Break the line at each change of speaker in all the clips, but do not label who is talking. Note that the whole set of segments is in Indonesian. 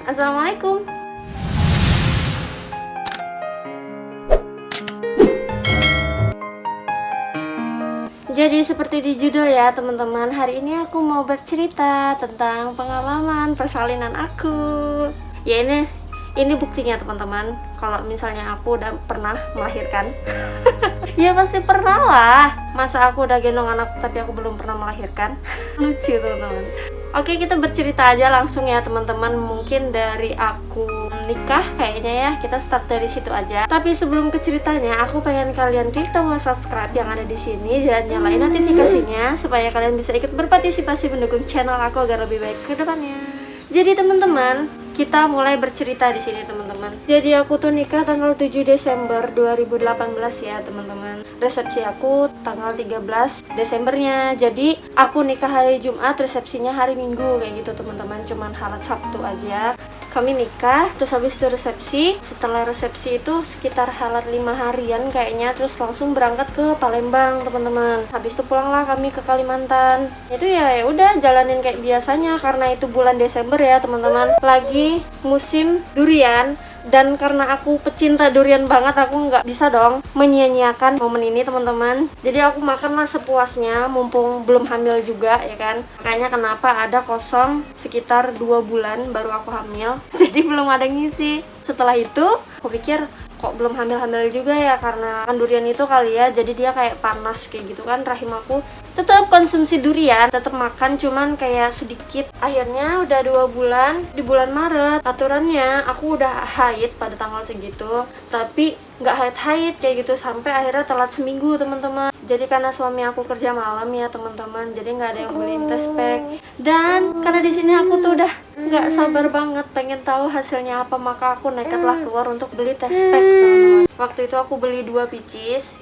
Assalamualaikum. Jadi seperti di judul ya teman-teman, hari ini aku mau bercerita tentang pengalaman persalinan aku. Ya ini buktinya teman-teman, kalau misalnya aku udah pernah melahirkan. Ya pasti pernah lah. Masa aku udah gendong anak tapi aku belum pernah melahirkan? Lucu teman-teman. Oke, kita bercerita aja langsung ya teman-teman. Mungkin dari aku nikah kayaknya ya, kita start dari situ aja. Tapi sebelum ke ceritanya, aku pengen kalian klik tombol subscribe yang ada di sini dan nyalain notifikasinya supaya kalian bisa ikut berpartisipasi mendukung channel aku agar lebih baik ke depannya. Jadi teman-teman, kita mulai bercerita di sini teman-teman. Jadi aku tuh nikah tanggal 7 Desember 2018 ya teman-teman. Resepsi aku tanggal 13 Desembernya. Jadi aku nikah hari Jumat, resepsinya hari Minggu kayak gitu teman-teman. Cuman halat Sabtu aja. Kami nikah, terus habis itu resepsi. Setelah resepsi itu sekitar halat 5 harian kayaknya, terus langsung berangkat ke Palembang teman-teman. Habis itu pulanglah kami ke Kalimantan. Itu ya udah jalanin kayak biasanya karena itu bulan Desember ya teman-teman. Lagi musim durian. Dan karena aku pecinta durian banget, aku nggak bisa dong menyia-nyiakan momen ini teman-teman. Jadi aku makanlah sepuasnya, mumpung belum hamil juga ya kan. Makanya kenapa ada kosong sekitar 2 bulan baru aku hamil. Jadi belum ada ngisi. Setelah itu aku pikir kok belum hamil-hamil juga ya, karena kan durian itu kali ya, jadi dia kayak panas kayak gitu kan rahim aku. Tetap konsumsi durian, tetap makan, cuman kayak sedikit. Akhirnya udah 2 bulan, di bulan Maret aturannya aku udah haid pada tanggal segitu, tapi nggak haid kayak gitu sampai akhirnya telat seminggu teman-teman. Jadi karena suami aku kerja malam ya teman-teman, jadi nggak ada yang beliin test pack. Dan karena di sini aku tuh udah nggak sabar banget pengen tahu hasilnya apa, maka aku nekatlah keluar untuk beli test pack teman-teman. Waktu itu aku beli 2 pieces.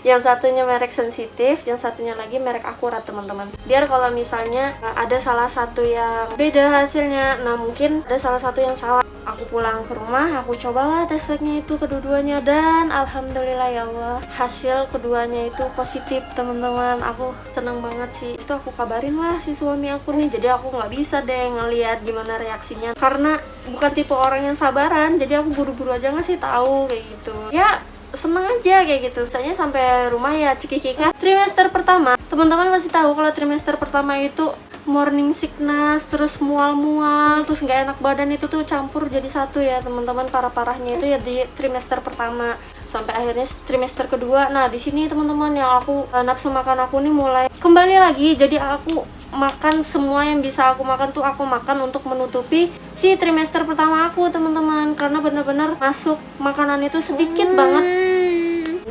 Yang satunya merek sensitif, yang satunya lagi merek akurat teman-teman. Biar kalau misalnya ada salah satu yang beda hasilnya, nah mungkin ada salah satu yang salah. Aku pulang ke rumah, aku cobalah test packnya itu kedua-duanya, dan alhamdulillah ya Allah, hasil keduanya itu positif teman-teman. Aku senang banget sih. Itu aku kabarin lah si suami aku nih, jadi aku nggak bisa deh ngelihat gimana reaksinya karena bukan tipe orang yang sabaran, jadi aku buru-buru aja ngasih tahu kayak gitu ya. Seneng aja kayak gitu. Misalnya sampai rumah ya cekikikan. Trimester pertama, teman-teman pasti tahu kalau trimester pertama itu morning sickness, terus mual-mual, terus nggak enak badan, itu tuh campur jadi satu ya teman-teman. Parah-parahnya itu ya di trimester pertama sampai akhirnya trimester kedua. Nah di sini teman-teman yang aku nafsu makan aku nih mulai kembali lagi. Jadi aku makan semua yang bisa aku makan tuh aku makan untuk menutupi si trimester pertama aku teman-teman, karena bener-bener masuk makanan itu sedikit banget.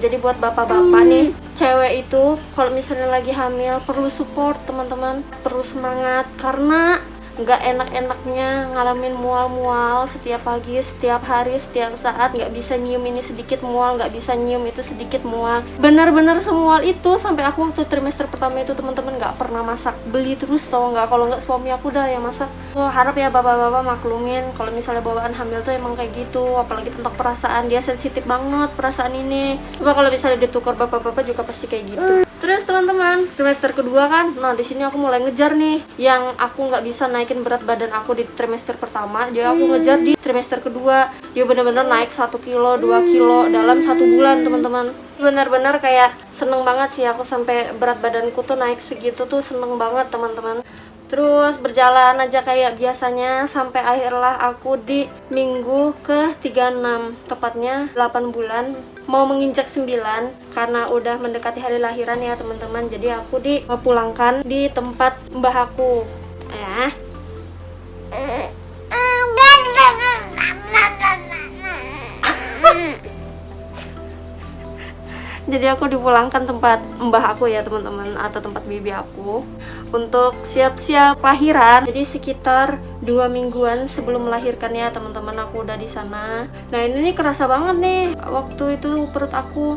Jadi buat bapak-bapak nih, cewek itu kalau misalnya lagi hamil perlu support teman-teman, perlu semangat, karena nggak enak-enaknya ngalamin mual-mual setiap pagi, setiap hari, setiap saat. Nggak bisa nyium ini sedikit mual, nggak bisa nyium itu sedikit mual, benar-benar semual itu. Sampai aku waktu trimester pertama itu teman-teman nggak pernah masak, beli terus tau nggak, kalau nggak suami aku dah yang masak. Harap ya bapak-bapak maklumin kalau misalnya bawaan hamil tuh emang kayak gitu, apalagi tentang perasaan, dia sensitif banget perasaan ini. Coba kalau misalnya ditukar bapak-bapak juga pasti kayak gitu. Terus teman-teman, trimester kedua kan, nah di sini aku mulai ngejar nih yang aku nggak bisa naikin berat badan aku di trimester pertama, jadi aku ngejar di trimester kedua. Ya bener-bener naik 1 kilo, 2 kilo dalam 1 bulan teman-teman. Bener-bener kayak seneng banget sih aku, sampai berat badanku tuh naik segitu tuh seneng banget teman-teman. Terus berjalan aja kayak biasanya sampai akhirlah aku di minggu ke 36, tepatnya 8 bulan mau menginjak 9, karena udah mendekati hari lahiran ya teman-teman. Jadi aku dipulangkan di tempat mbah aku ya. Jadi aku dipulangkan tempat mbah aku ya teman-teman, atau tempat bibi aku, untuk siap-siap lahiran. Jadi sekitar 2 mingguan sebelum melahirkan ya teman-teman aku udah di sana. Nah ini nih kerasa banget nih waktu itu perut aku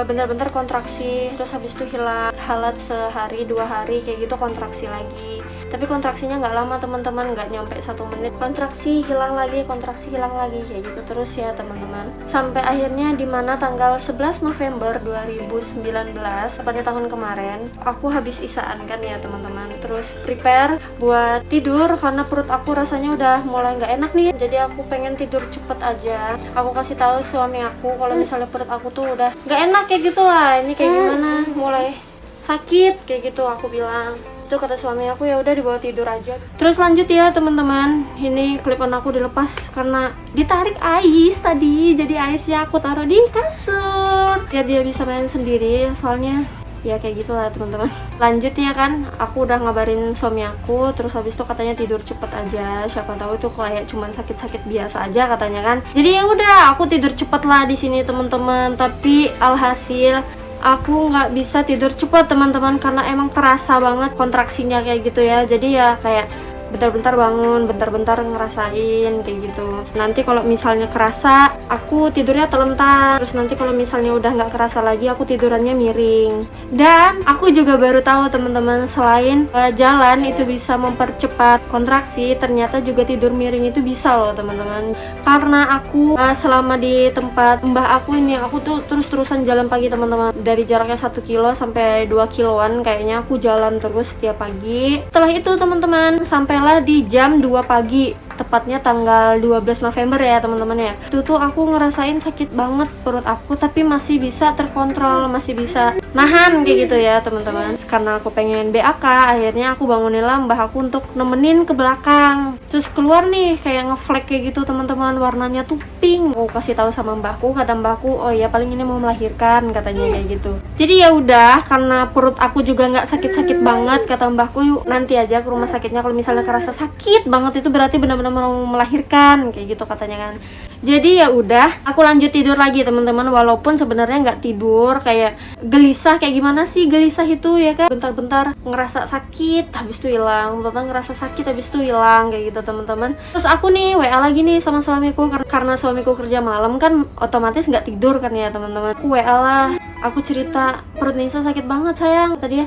bener-bener kontraksi, terus habis itu hilang halat sehari 2 hari kayak gitu, kontraksi lagi. Tapi kontraksinya nggak lama teman-teman, nggak nyampe 1 menit. Kontraksi hilang lagi kayak gitu terus ya teman-teman. Sampai akhirnya dimana tanggal 11 November 2019, tepatnya tahun kemarin, aku habis isaan kan ya teman-teman. Terus prepare buat tidur karena perut aku rasanya udah mulai nggak enak nih. Jadi aku pengen tidur cepet aja. Aku kasih tahu suami aku kalau misalnya perut aku tuh udah nggak enak kayak gitulah. Ini kayak gimana? Mulai sakit kayak gitu aku bilang. Itu kata suami aku, ya udah dibawa tidur aja. Terus lanjut ya teman-teman, ini klipan aku dilepas karena ditarik Ais tadi. Jadi Aisnya aku taruh di kasur biar dia bisa main sendiri, soalnya ya kayak gitulah teman-teman. Lanjut ya kan, aku udah ngabarin suami aku. Terus habis itu katanya tidur cepet aja, siapa tahu itu kayak cuman sakit-sakit biasa aja katanya kan. Jadi ya udah aku tidur cepet lah di sini teman-teman. Tapi alhasil aku nggak bisa tidur cepat teman-teman karena emang kerasa banget kontraksinya kayak gitu ya. Jadi ya kayak bentar-bentar bangun, bentar-bentar ngerasain kayak gitu. Nanti kalau misalnya kerasa, aku tidurnya telentang. Terus nanti kalau misalnya udah nggak kerasa lagi, aku tidurannya miring. Dan aku juga baru tahu teman-teman, selain jalan itu bisa mempercepat kontraksi, ternyata juga tidur miring itu bisa loh teman-teman. Karena aku selama di tempat mbah aku ini, aku tuh terus-terusan jalan pagi teman-teman. Dari jaraknya 1 kilo sampai 2 kiloan kayaknya aku jalan terus setiap pagi. Setelah itu teman-teman, sampai di jam 2 pagi, tepatnya tanggal 12 November ya teman-teman ya. Itu tuh aku ngerasain sakit banget perut aku, tapi masih bisa terkontrol, masih bisa nahan kayak gitu ya teman-teman. Karena aku pengen BAK, akhirnya aku bangunin lah mbah aku untuk nemenin ke belakang. Terus keluar nih kayak ngeflek kayak gitu teman-teman, warnanya tuh pink. Aku kasih tahu sama mbahku, kata mbahku, oh ya paling ini mau melahirkan katanya kayak gitu. Jadi ya udah, karena perut aku juga nggak sakit-sakit banget, kata mbahku, yuk nanti aja ke rumah sakitnya kalau misalnya kerasa sakit banget itu berarti benar-benar mau melahirkan kayak gitu katanya kan. Jadi ya udah, aku lanjut tidur lagi teman-teman, walaupun sebenarnya nggak tidur, kayak gelisah. Kayak gimana sih gelisah itu ya kan, bentar-bentar ngerasa sakit habis itu hilang, bentar ngerasa sakit habis itu hilang kayak gitu teman-teman. Terus aku nih WA lagi nih sama suamiku, karena suamiku kerja malam kan otomatis nggak tidur kan ya teman-teman. Aku WA lah, aku cerita perut Nisa sakit banget sayang, tadi ya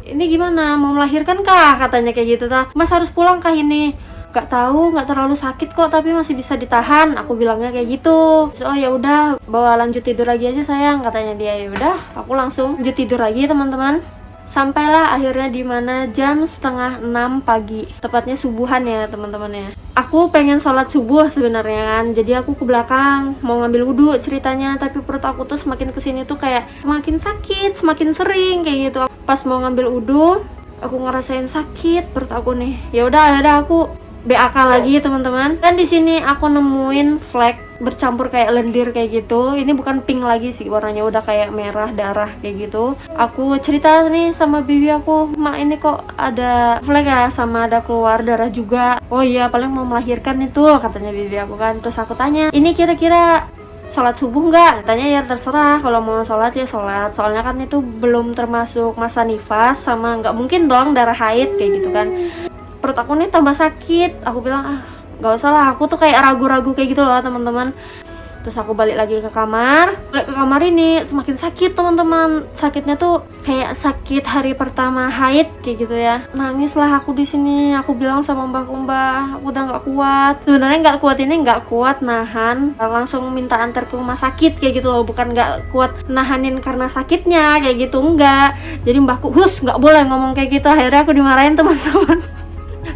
ini gimana, mau melahirkan kah katanya kayak gitu. Mas harus pulang kah ini? Gak tahu, nggak terlalu sakit kok, tapi masih bisa ditahan, aku bilangnya kayak gitu. Oh ya udah, bawa lanjut tidur lagi aja sayang katanya dia. Ya udah, aku langsung lanjut tidur lagi teman-teman. Sampailah akhirnya di mana jam 5:30 pagi, tepatnya subuhan ya teman-teman ya. Aku pengen sholat subuh sebenarnya kan, jadi aku ke belakang mau ngambil wudhu ceritanya, tapi perut aku tuh semakin kesini tuh kayak semakin sakit, semakin sering kayak gitu. Pas mau ngambil wudhu, aku ngerasain sakit perut aku nih. Ya udah, akhirnya aku BAK lagi teman-teman. Dan di sini aku nemuin flek bercampur kayak lendir kayak gitu. Ini bukan pink lagi sih, warnanya udah kayak merah darah kayak gitu. Aku cerita nih sama bibi aku, mak ini kok ada flek ya, sama ada keluar darah juga. Oh iya, paling mau melahirkan itu katanya bibi aku kan. Terus aku tanya, ini kira-kira sholat subuh nggak? Tanya ya terserah, kalau mau sholat ya sholat, soalnya kan itu belum termasuk masa nifas, sama nggak mungkin dong darah haid kayak gitu kan. Perut aku nih tambah sakit, aku bilang gak usah lah, aku tuh kayak ragu-ragu kayak gitu loh teman-teman. Terus aku balik lagi ke kamar. Balik ke kamar ini semakin sakit teman-teman. Sakitnya tuh kayak sakit hari pertama haid kayak gitu ya. Nangis lah aku di sini. Aku bilang sama mbakku, mbak, aku udah nggak kuat. Sebenarnya nggak kuat ini nggak kuat nahan. Langsung minta antar ke rumah sakit kayak gitu loh. Bukan nggak kuat nahanin karena sakitnya kayak gitu, enggak. Jadi mbakku, hus nggak boleh ngomong kayak gitu. Akhirnya aku dimarahin teman-teman.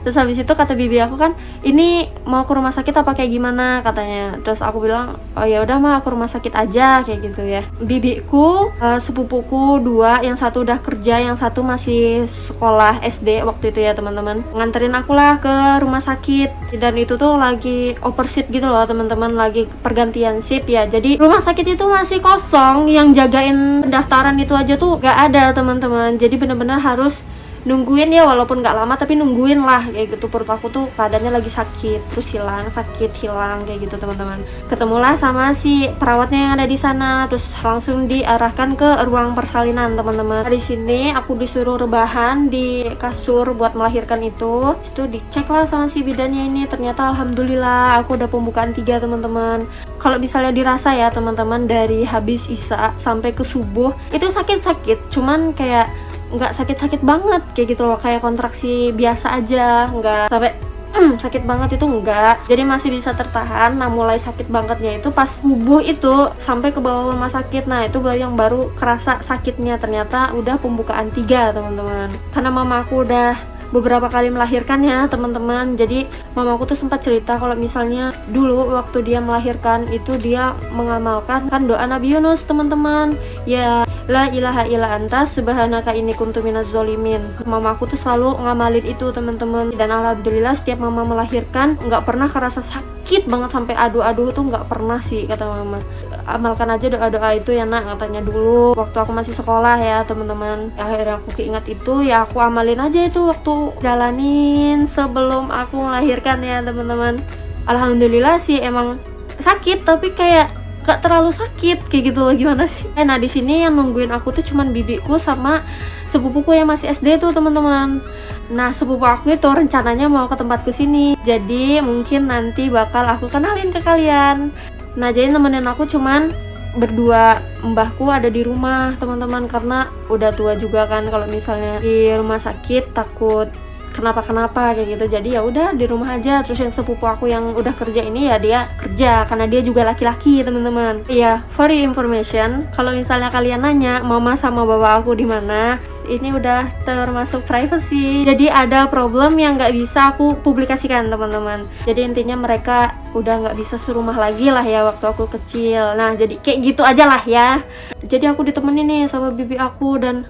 Terus habis itu kata bibi aku kan, ini mau ke rumah sakit apa kayak gimana katanya. Terus aku bilang, oh ya udah mah, aku rumah sakit aja kayak gitu ya. Bibiku, sepupuku 2, yang satu udah kerja, yang satu masih sekolah SD waktu itu ya teman-teman, nganterin aku lah ke rumah sakit. Dan itu tuh lagi over shift gitu loh teman-teman, lagi pergantian shift ya. Jadi rumah sakit itu masih kosong, yang jagain pendaftaran itu aja tuh gak ada teman-teman. Jadi bener-bener harus nungguin ya, walaupun nggak lama tapi nungguin lah kayak gitu. Perut aku tuh keadaannya lagi sakit, terus hilang, sakit hilang kayak gitu teman-teman. Ketemulah sama si perawatnya yang ada di sana, terus langsung diarahkan ke ruang persalinan teman-teman. Di sini aku disuruh rebahan di kasur buat melahirkan itu dicek lah sama si bidannya ini. Ternyata alhamdulillah aku udah pembukaan 3 teman-teman. Kalau misalnya dirasa ya teman-teman, dari habis isya sampai ke subuh itu sakit-sakit, cuman kayak nggak sakit-sakit banget kayak gitu loh, kayak kontraksi biasa aja, nggak sampai sakit banget itu enggak, jadi masih bisa tertahan. Nah mulai sakit bangetnya itu pas subuh itu sampai ke bawah rumah sakit. Nah itu yang baru kerasa sakitnya, ternyata udah pembukaan 3 teman-teman, karena mama aku udah beberapa kali melahirkan ya teman-teman. Jadi mamaku tuh sempat cerita kalau misalnya dulu waktu dia melahirkan itu dia mengamalkan kan doa Nabi Yunus teman-teman, ya la ilaha illa anta subhanaka inni kuntu minaz zolimin. Mamaku tuh selalu ngamalin itu teman-teman, dan alhamdulillah setiap mama melahirkan nggak pernah kerasa sakit banget sampai adu-adu tuh nggak pernah sih kata mama. Amalkan aja doa-doa itu ya nak, katanya dulu waktu aku masih sekolah ya teman-teman. Akhirnya aku keinget itu, ya aku amalin aja itu waktu jalanin sebelum aku melahirkan ya teman-teman. Alhamdulillah sih emang sakit tapi kayak gak terlalu sakit kayak gitu loh, gimana sih. Nah di sini yang nungguin aku tuh cuman bibiku sama sepupuku yang masih SD tuh teman-teman. Nah sepupu aku itu rencananya mau ke tempatku sini, jadi mungkin nanti bakal aku kenalin ke kalian. Nah jadi nemenin aku cuman berdua, mbahku ada di rumah teman-teman, karena udah tua juga kan, kalau misalnya di rumah sakit takut kenapa-kenapa kayak gitu. Jadi ya udah di rumah aja. Terus yang sepupu aku yang udah kerja ini ya dia kerja, karena dia juga laki-laki teman-teman. Iya, for your information, kalau misalnya kalian nanya mama sama bapak aku di mana, ini udah termasuk privacy. Jadi ada problem yang nggak bisa aku publikasikan teman-teman. Jadi intinya mereka udah nggak bisa serumah lagi lah ya waktu aku kecil. Nah jadi kayak gitu aja lah ya. Jadi aku ditemenin nih sama bibi aku, dan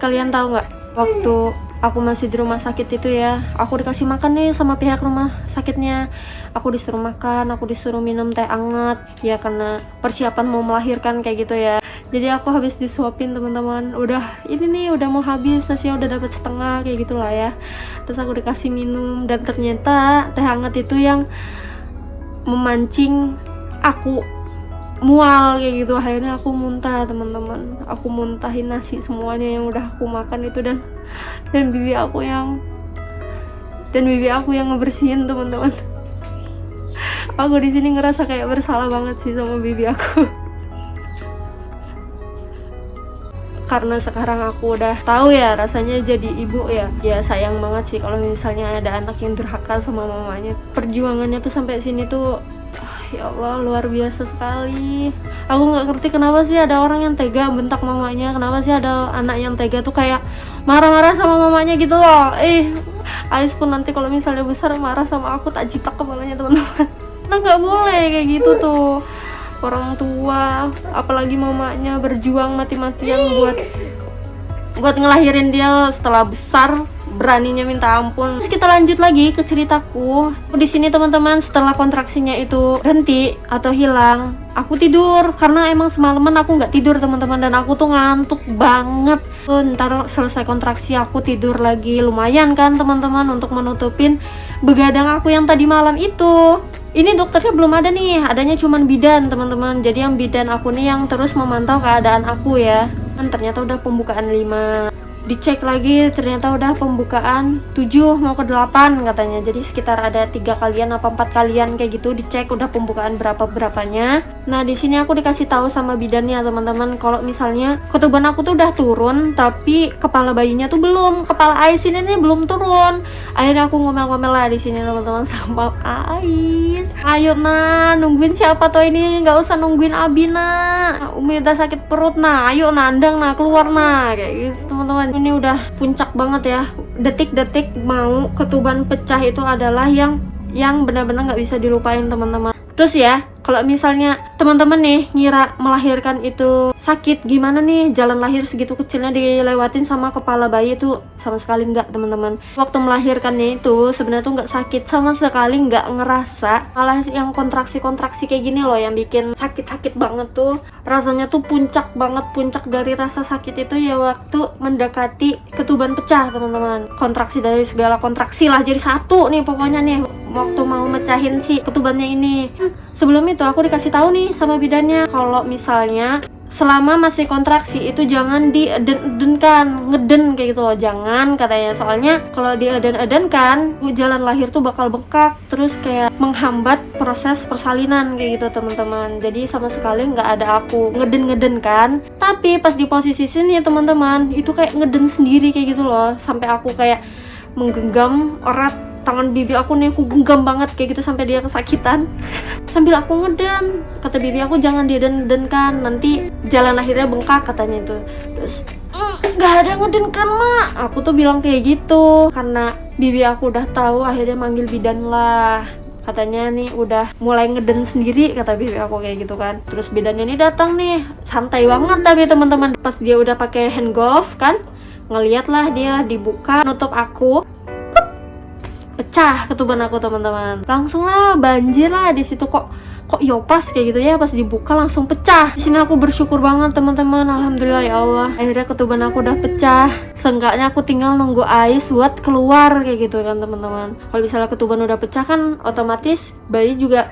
kalian tahu nggak, waktu aku masih di rumah sakit itu ya, aku dikasih makan nih sama pihak rumah sakitnya. Aku disuruh makan, aku disuruh minum teh hangat ya, karena persiapan mau melahirkan kayak gitu ya. Jadi aku habis disuapin teman-teman, udah ini nih udah mau habis, nasinya udah dapat setengah kayak gitulah ya. Terus aku dikasih minum, dan ternyata teh hangat itu yang memancing aku mual kayak gitu. Akhirnya aku muntah teman-teman, aku muntahin nasi semuanya yang udah aku makan itu, dan bibi aku yang ngebersihin teman-teman. Aku di sini ngerasa kayak bersalah banget sih sama bibi aku. Karena sekarang aku udah tahu ya rasanya jadi ibu ya. Ya sayang banget sih kalau misalnya ada anak yang durhaka sama mamanya. Perjuangannya tuh sampai sini tuh ya Allah luar biasa sekali. Aku nggak ngerti kenapa sih ada orang yang tega bentak mamanya, kenapa sih ada anak yang tega tuh kayak marah-marah sama mamanya gitu loh. Ais pun nanti kalau misalnya besar marah sama aku tak jitak kepalanya teman-teman. Nah nggak boleh kayak gitu tuh. Orang tua apalagi mamanya berjuang mati-matian buat ngelahirin dia, setelah besar beraninya minta ampun. Terus kita lanjut lagi ke ceritaku. Di sini teman-teman, setelah kontraksinya itu berhenti atau hilang, aku tidur karena emang semalaman aku nggak tidur teman-teman, dan aku tuh ngantuk banget. Ntar selesai kontraksi aku tidur lagi, lumayan kan teman-teman untuk menutupin begadang aku yang tadi malam itu. Ini dokternya belum ada nih, adanya cuman bidan teman-teman. Jadi yang bidan aku nih yang terus memantau keadaan aku ya. Dan ternyata udah pembukaan 5. Dicek lagi ternyata udah pembukaan 7 mau ke 8 katanya. Jadi sekitar ada 3 kalian apa 4 kalian kayak gitu dicek udah pembukaan berapanya. Nah di sini aku dikasih tahu sama bidannya teman-teman, kalau misalnya ketuban aku tuh udah turun tapi kepala bayinya tuh belum, kepala Ais ini belum turun. Akhirnya aku ngomel-ngomel lah di sini teman-teman sama Ais, ayo nah nungguin siapa tuh ini, nggak usah nungguin Abi nah, Umi udah sakit perut nah, ayo nandang nah, keluar nah, kayak gitu teman-teman. Ini udah puncak banget ya, detik-detik mau ketuban pecah itu adalah yang benar-benar nggak bisa dilupain teman-teman. Terus ya, kalau misalnya teman-teman nih ngira melahirkan itu sakit, gimana nih jalan lahir segitu kecilnya dilewatin sama kepala bayi itu? Sama sekali nggak teman-teman. Waktu melahirkannya itu sebenarnya tuh nggak sakit sama sekali, nggak ngerasa. Malah yang kontraksi-kontraksi kayak gini loh yang bikin sakit-sakit banget tuh. Rasanya tuh puncak banget, puncak dari rasa sakit itu ya waktu mendekati ketuban pecah teman-teman. Kontraksi dari segala kontraksi lah jadi satu nih pokoknya nih waktu mau mecahin si ketubannya ini. Sebelum itu aku dikasih tahu nih sama bidannya kalau misalnya selama masih kontraksi itu jangan dieden-edenkan, ngeden kayak gitu loh, jangan katanya. Soalnya kalau dieden-edenkan jalan lahir tuh bakal bengkak, terus kayak menghambat proses persalinan kayak gitu teman-teman. Jadi sama sekali nggak ada aku ngeden-ngeden kan. Tapi pas di posisi sini teman-teman, itu kayak ngeden sendiri kayak gitu loh, sampai aku kayak menggenggam erat tangan bibi aku nih, aku genggam banget kayak gitu sampai dia kesakitan. Sambil aku ngeden, kata bibi aku jangan dieden-edenkan, nanti jalan lahirnya bengkak katanya itu. Terus nggak ada ngedenkan mak, aku tuh bilang kayak gitu karena bibi aku udah tahu, akhirnya manggil bidan lah. Katanya nih udah mulai ngeden sendiri kata bibi aku kayak gitu kan. Terus bidannya nih datang nih, santai banget tapi teman-teman. Pas dia udah pakai hand glove kan, ngeliat lah dia dibuka nutup aku, pecah ketuban aku teman-teman. Langsung lah banjir lah di situ, kok yopas kayak gitu ya, pas dibuka langsung pecah. Di sini aku bersyukur banget teman-teman, alhamdulillah ya Allah, akhirnya ketuban aku udah pecah. Seenggaknya aku tinggal nunggu ais buat keluar kayak gitu kan teman-teman. Kalau misalnya ketuban udah pecah kan otomatis bayi juga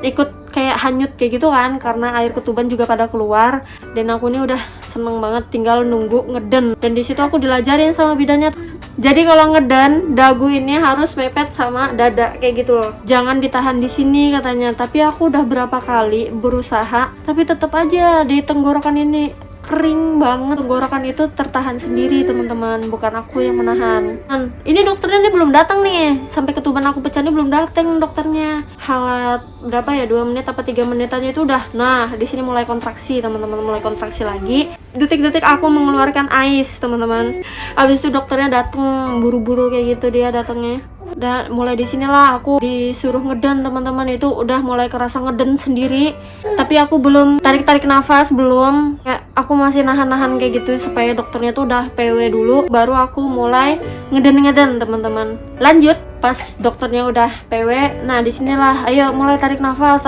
ikut kayak hanyut kayak gitu kan, karena air ketuban juga pada keluar. Dan aku ini udah seneng banget tinggal nunggu ngeden. Dan di situ aku dilajarin sama bidannya, jadi kalau ngeden dagu ini harus mepet sama dada kayak gitu loh, jangan ditahan di sini katanya. Tapi aku udah berapa kali berusaha, tapi tetap aja di tenggorokan ini kering banget. Tenggorokan itu tertahan sendiri teman-teman, bukan aku yang menahan. Ini dokternya nih belum datang nih, sampai ketuban aku pecah nih belum datang dokternya. Halat berapa ya, 2 menit apa 3 menitan itu udah. Nah di sini mulai kontraksi teman-teman, mulai kontraksi lagi. Detik-detik aku mengeluarkan ais teman-teman. Abis itu dokternya datang buru-buru kayak gitu, dia datangnya. Dan mulai di sinilah aku disuruh ngeden teman-teman. Itu udah mulai kerasa ngeden sendiri, tapi aku belum tarik nafas, belum, kayak aku masih nahan-nahan kayak gitu supaya dokternya tuh udah PW dulu, baru aku mulai ngeden teman-teman. Lanjut pas dokternya udah PW, nah disinilah ayo mulai tarik nafas,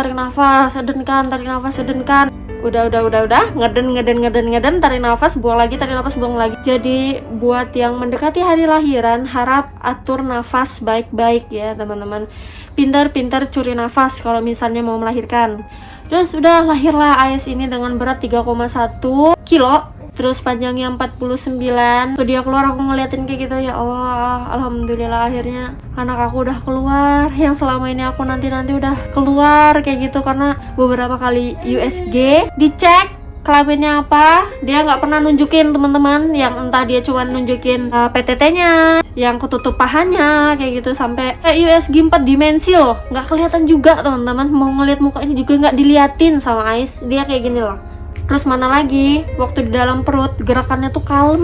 sedenkan, tarik nafas, sedenkan. Udah ngeden, tarik nafas, buang lagi, tarik nafas, buang lagi. Jadi buat yang mendekati hari lahiran, harap atur nafas baik-baik ya teman-teman. Pintar-pintar curi nafas kalau misalnya mau melahirkan. Terus udah lahirlah Ais ini dengan berat 3,1 kilo, terus panjangnya 49. Tuh dia keluar, aku ngeliatin kayak gitu, ya Allah, alhamdulillah akhirnya anak aku udah keluar. Yang selama ini aku nanti udah keluar kayak gitu, karena beberapa kali USG dicek kelaminnya apa, dia nggak pernah nunjukin teman-teman. Yang entah dia cuma nunjukin PTT-nya, yang ketutup pahanya kayak gitu, sampai USG 4 dimensi loh, nggak kelihatan juga teman-teman. Mau ngeliat mukanya juga nggak diliatin sama Ais, dia kayak gini loh. Terus mana lagi, waktu di dalam perut gerakannya tuh kalem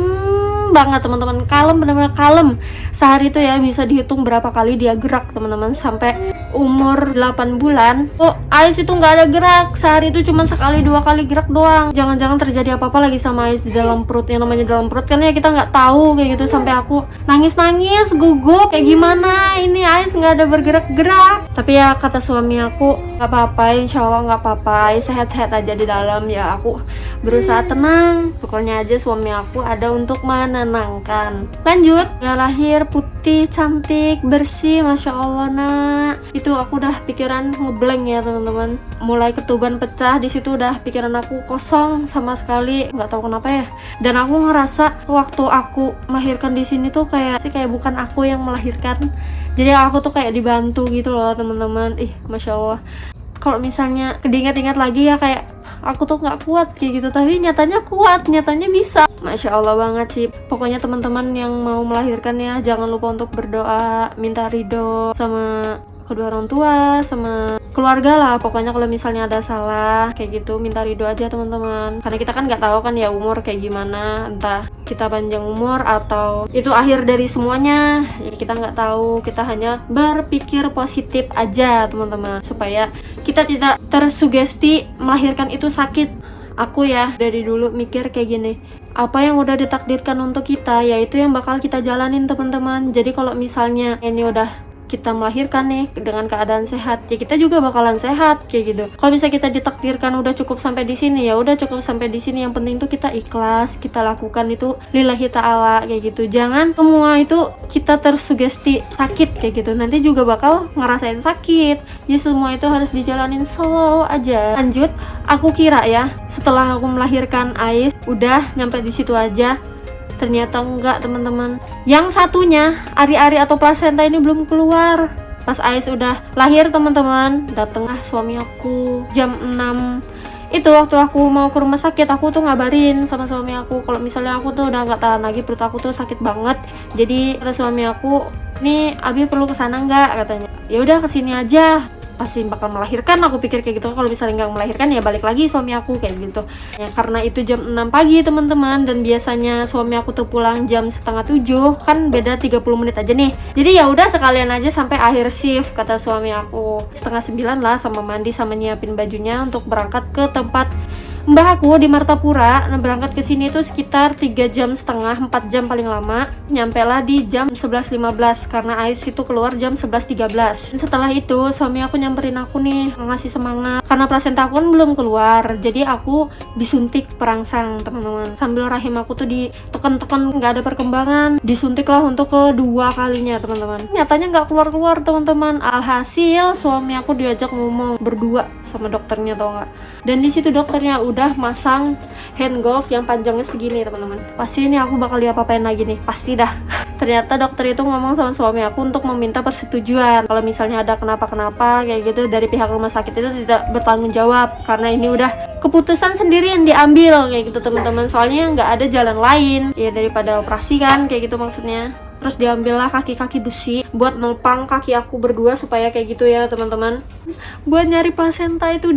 banget teman-teman, kalem, benar-benar kalem. Sehari tuh ya bisa dihitung berapa kali dia gerak teman-teman. Sampai umur 8 bulan tuh Ais itu nggak ada gerak, sehari itu cuma sekali 2 kali gerak doang. Jangan-jangan terjadi apa-apa lagi sama Ais di dalam perut. Yang namanya dalam perut kan ya kita nggak tahu kayak gitu. Sampai aku nangis gugup, kayak gimana ini Ais nggak ada bergerak-gerak. Tapi ya kata suami aku, nggak apa-apa, insya Allah nggak apa-apa, Ais sehat-sehat aja di dalam. Ya aku berusaha tenang, pokoknya aja suami aku ada untuk menenangkan. Lanjut, dia lahir putih, cantik, bersih, masya Allah nak. Itu aku udah pikiran ngeblank ya teman-teman. Mulai ketuban pecah, di situ udah pikiran aku kosong sama sekali, nggak tahu kenapa ya. Dan aku ngerasa waktu aku melahirkan di sini tuh kayak bukan aku yang melahirkan. Jadi aku tuh kayak dibantu gitu loh teman-teman. Masya Allah. Kalau misalnya diingat-ingat lagi ya kayak aku tuh nggak kuat kayak gitu, tapi nyatanya kuat, nyatanya bisa. Masya Allah banget sih. Pokoknya teman-teman yang mau melahirkan ya, jangan lupa untuk berdoa, minta ridho sama kedua orang tua, sama keluarga lah. Pokoknya kalau misalnya ada salah kayak gitu, minta ridho aja teman-teman. Karena kita kan nggak tahu kan ya umur kayak gimana, entah kita panjang umur atau itu akhir dari semuanya ya, kita nggak tahu. Kita hanya berpikir positif aja teman-teman, supaya kita tidak tersugesti melahirkan itu sakit. Aku ya dari dulu mikir kayak gini, apa yang udah ditakdirkan untuk kita, yaitu yang bakal kita jalanin teman-teman. Jadi kalau misalnya ini udah kita melahirkan nih dengan keadaan sehat, ya kita juga bakalan sehat kayak gitu. Kalau misalnya kita ditakdirkan udah cukup sampai di sini, ya udah cukup sampai di sini. Yang penting tuh kita ikhlas, kita lakukan itu lillahi ta'ala kayak gitu. Jangan semua itu kita tersugesti sakit kayak gitu, nanti juga bakal ngerasain sakit. Jadi semua itu harus dijalanin slow aja. Lanjut, aku kira ya setelah aku melahirkan Ais udah nyampe di situ aja. Ternyata enggak teman-teman. Yang satunya ari-ari atau plasenta ini belum keluar. Pas Ais udah lahir teman-teman, datenglah suami aku jam 6. Itu waktu aku mau ke rumah sakit, aku tuh ngabarin sama suami aku kalau misalnya aku tuh udah nggak tahan lagi, perut aku tuh sakit banget. Jadi kata suami aku, nih Abi perlu kesana nggak, katanya. Ya udah kesini aja, pasti bakal melahirkan. Aku pikir kayak gitu. Kalau misalnya nggak melahirkan ya balik lagi suami aku kayak gitu ya. Karena itu jam 6 pagi teman-teman, dan biasanya suami aku tuh pulang jam setengah 7, kan beda 30 menit aja nih. Jadi ya udah sekalian aja sampai akhir shift, kata suami aku. Setengah 9 lah, sama mandi sama nyiapin bajunya untuk berangkat ke tempat mbah aku di Martapura. Nah, berangkat ke sini tuh sekitar 3 jam setengah, 4 jam paling lama. Nyampe lah di jam 11.15 karena Ais itu keluar jam 11.13. Setelah itu suami aku nyamperin aku nih, ngasih semangat karena plasenta aku kan belum keluar. Jadi aku disuntik perangsang teman-teman, sambil rahim aku tuh diteken-teken, nggak ada perkembangan. Disuntik lah untuk kedua kalinya teman-teman. Nyatanya nggak keluar-keluar teman-teman. Alhasil suami aku diajak ngomong berdua sama dokternya, tau nggak? Dan di situ dokternya udah masang hand glove yang panjangnya segini teman-teman. Pasti ini aku bakal diapa-apain lagi nih, pasti dah. Ternyata dokter itu ngomong sama suami aku untuk meminta persetujuan kalau misalnya ada kenapa-kenapa kayak gitu dari pihak rumah sakit itu tidak bertanggung jawab, karena ini udah keputusan sendiri yang diambil kayak gitu teman-teman. Soalnya nggak ada jalan lain ya daripada operasi kan, kayak gitu maksudnya. Terus diambillah kaki-kaki besi buat melpang kaki aku berdua supaya kayak gitu ya teman-teman. Buat nyari plasenta itu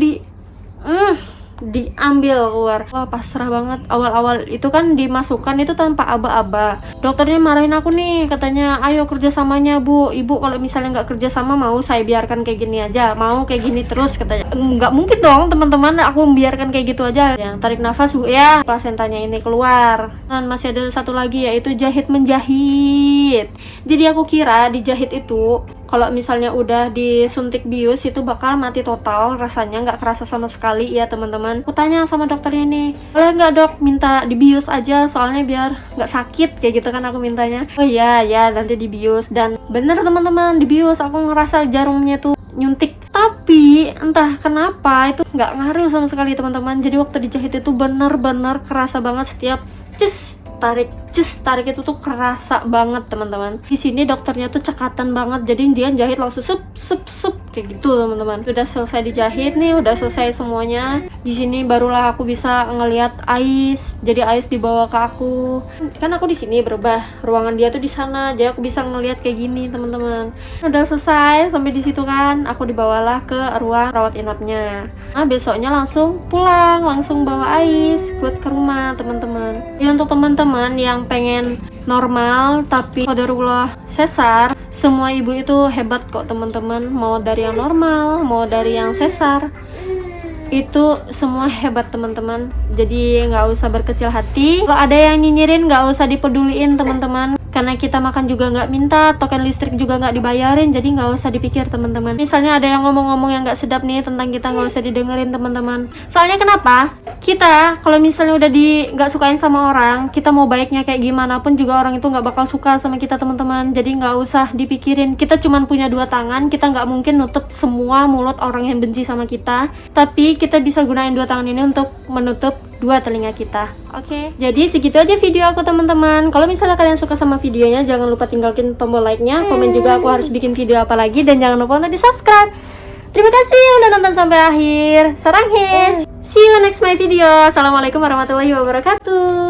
diambil keluar. Wah, pasrah banget. Awal-awal itu kan dimasukkan itu tanpa aba-aba. Dokternya marahin aku nih, katanya ayo kerjasamanya bu, ibu kalau misalnya nggak kerjasama mau saya biarkan kayak gini aja, mau kayak gini terus, katanya. Nggak mungkin dong teman-teman, aku membiarkan kayak gitu aja. Yang tarik nafas bu ya, plasentanya ini keluar. Dan masih ada satu lagi, yaitu jahit menjahit. Jadi aku kira dijahit itu kalau misalnya udah disuntik bius itu bakal mati total, rasanya nggak kerasa sama sekali ya teman-teman. Aku tanya sama dokternya nih, boleh nggak dok minta dibius aja, soalnya biar nggak sakit kayak gitu kan aku mintanya. Oh iya ya nanti dibius. Dan bener teman-teman, dibius. Aku ngerasa jarumnya tuh nyuntik, tapi entah kenapa itu nggak ngaruh sama sekali teman-teman. Jadi waktu dijahit itu bener-bener kerasa banget, setiap tarik itu tuh kerasa banget teman-teman. Di sini dokternya tuh cekatan banget, jadi dia jahit langsung sup kayak gitu teman-teman. Udah selesai dijahit nih, udah selesai semuanya. Di sini barulah aku bisa ngelihat Ais. Jadi Ais dibawa ke aku. Kan aku di sini berubah, ruangan dia tuh di sana, jadi aku bisa ngelihat kayak gini teman-teman. Udah selesai sampai di situ kan, aku dibawalah ke ruang rawat inapnya. Nah besoknya langsung pulang, langsung bawa Ais buat ke rumah teman-teman. Ya untuk teman-teman yang pengen normal tapi qadarullah sesar, semua ibu itu hebat kok teman-teman. Mau dari yang normal, mau dari yang sesar, itu semua hebat teman-teman. Jadi nggak usah berkecil hati. Kalau ada yang nyinyirin nggak usah dipeduliin teman-teman, karena kita makan juga nggak minta, token listrik juga nggak dibayarin, jadi nggak usah dipikir teman-teman. Misalnya ada yang ngomong-ngomong yang nggak sedap nih tentang kita, nggak usah didengerin teman-teman. Soalnya kenapa? Kita kalau misalnya udah nggak sukain sama orang, kita mau baiknya kayak gimana pun juga orang itu nggak bakal suka sama kita teman-teman. Jadi nggak usah dipikirin. Kita cuman punya 2 tangan, kita nggak mungkin nutup semua mulut orang yang benci sama kita, tapi kita bisa gunain 2 tangan ini untuk menutup 2 telinga kita. Oke, jadi segitu aja video aku teman-teman. Kalau misalnya kalian suka sama videonya, jangan lupa tinggalin tombol like-nya, komen juga aku harus bikin video apa lagi, dan jangan lupa untuk di subscribe. Terima kasih udah nonton sampai akhir. Sarang his. See you next my video. Assalamualaikum warahmatullahi wabarakatuh.